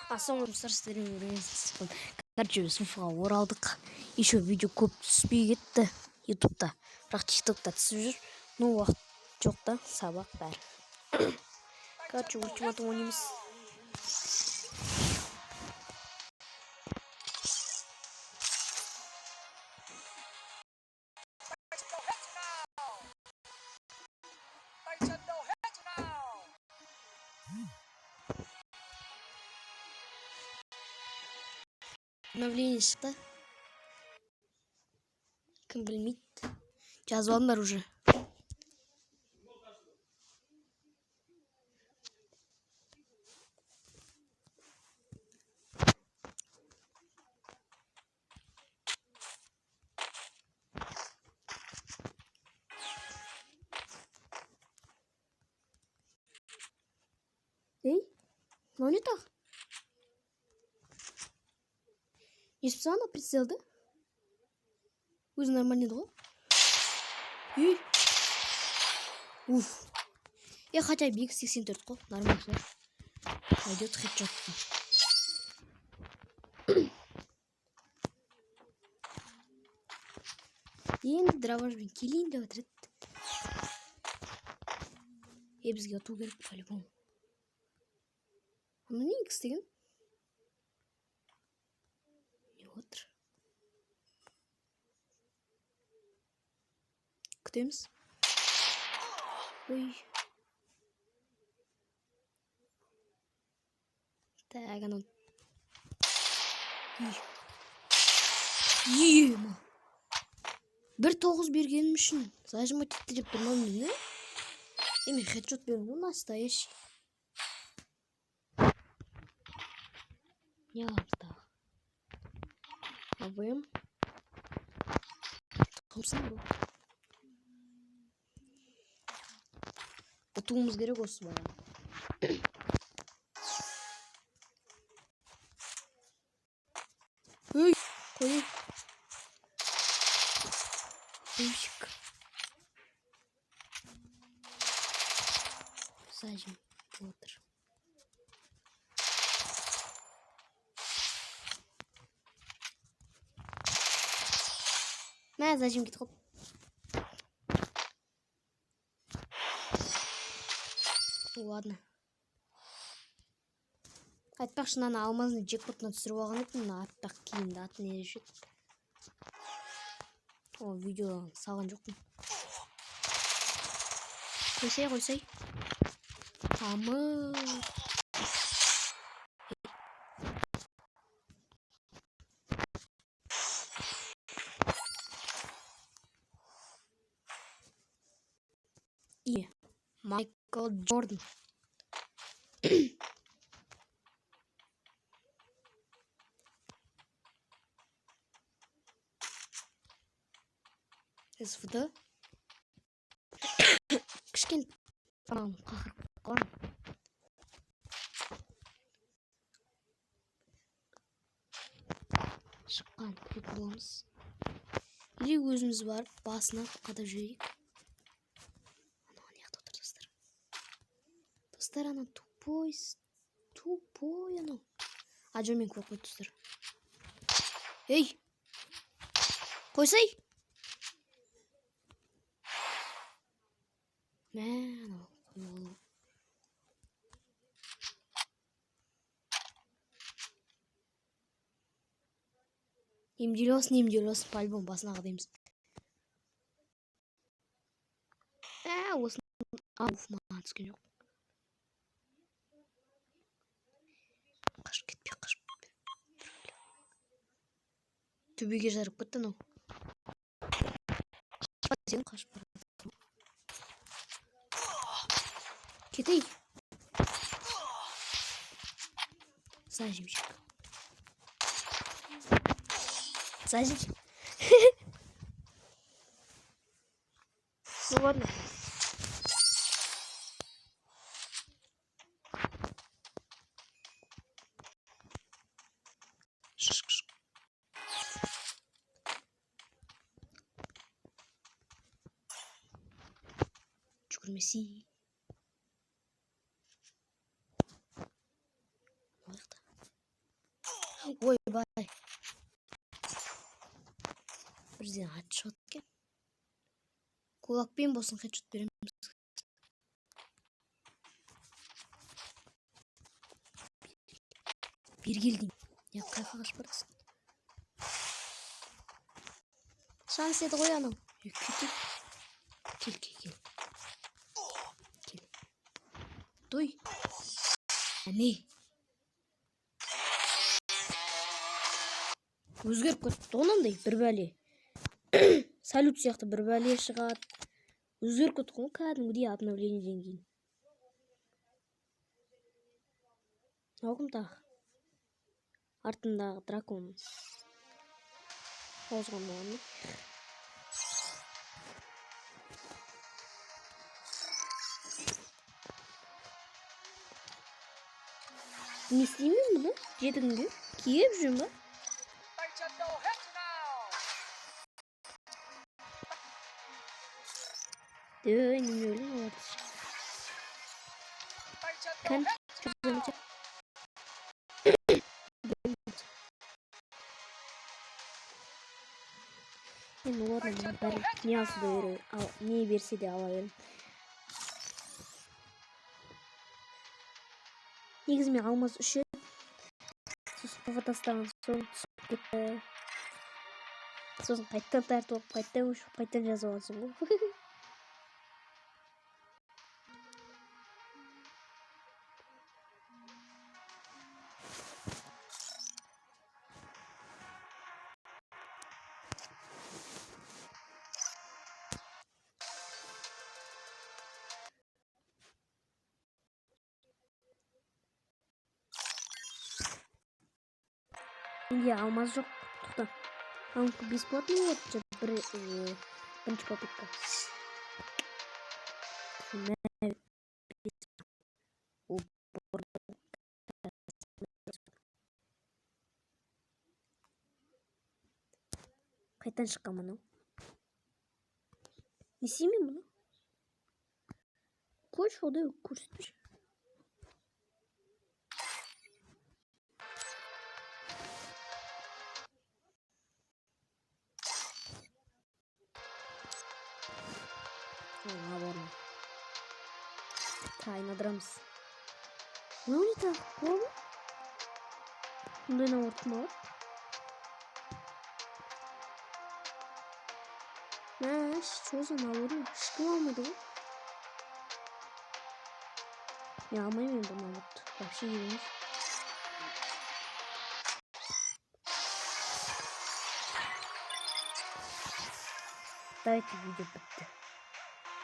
Ассалаумағалейкум сіздермен короче суфаға оралдық. Еще видео көп түспей кетті ютубта, бірақ тиктокта түсіп жүр. Ну уақыт жоқ та, сабақ бәрі. Короче ультиматум ойнаймыз. Обновление шықты. Кім білмейді. Жазып алдым уже. Ей, мынау не так? Не специально прицелді? Өзі нормальный еді ғой. Ей. Уф. Хотя бы X84 қой, нормально. Пойдет хедшот. Енді дровашпен келейін деп отыр еді. Бізге ату керек по-любому. Оны не X деген? Не отыр? Күтеміз. Ой. Так, анау. Ема. 1.9 бергенім үшін зажимать етті деп тұрмам не? Мен хедшот бердім, настоящий. Не алды. АВМ. Қымсын бұл. Ұтуымыз керек осы бара. Ой, қой. Ушик. Зажим. Отыр. Мә, зажим кет қоп. Ладно. Айтпақшы, мына алмазны джекпотына түсіріп алған едім, мына аттақ киімді атын ережет. О, видеодан салған жоқпын. Қойсай. Тамыр. Майкл Джордан. СВД. Кішкен қақыр. Шыққан көп боламыз. Или өзіміз барып басына қадап жүрейік. Анау неғді отыр достар. Достар, анау тупой анау. Аджомен көп қой достар. Ей! Қойсай! Мә, анау қойғылы. Емделес, по-любому басына қадаймыз. Осыны... Ауф, маған түскен жоқ. Қашып кетпе. Төбеге жарып кетті анау. Қашып барады. Кетей. Зажимчик. Ну ладно. Жүгірмесей. ойбай. Бірден ат шығады екен. Кулакпен болсын хедшот береміз. Бері кел деймін. Не қайқа қашып барасың? Шанс еді ғой анау. Кел. Той. Әне. Өзгеріп кетті онандай бір бәле. Салют сияқты бір бәле шығады. Өзгеріп кетті ғой кәдімгідей обновлениеден кейін. Ауқымдағы. Артындағы дракон. Озған оғаны. Не істеймін бұны? Жетігінге киіп жүрмін ба? Дөй, мен өлім олады. Кән, жүргіземін. Мен оларына бәрі не алсы да беру, не берсе де ала берем. Негізі мен алмаз үші. Сосын тастаған соң түсіп кетті. Сосын қайттан тартып алып, қайттан жазып алсың ғой. Менде алмаз жоқ. Тоқта. Анку бесплатный болады. Бірінші попытка. Қайтан шыққан мынау? Не істеймін бұны? Қойшы одай көрсетпеші. Наверное. Тайна драмс. Ну не так, помню? Бұндай наортым алып. Что за наорын? Ешкім алмайды ғой? Я алмаймын бұл наорды. Вообще емес. Давайте видео бітті.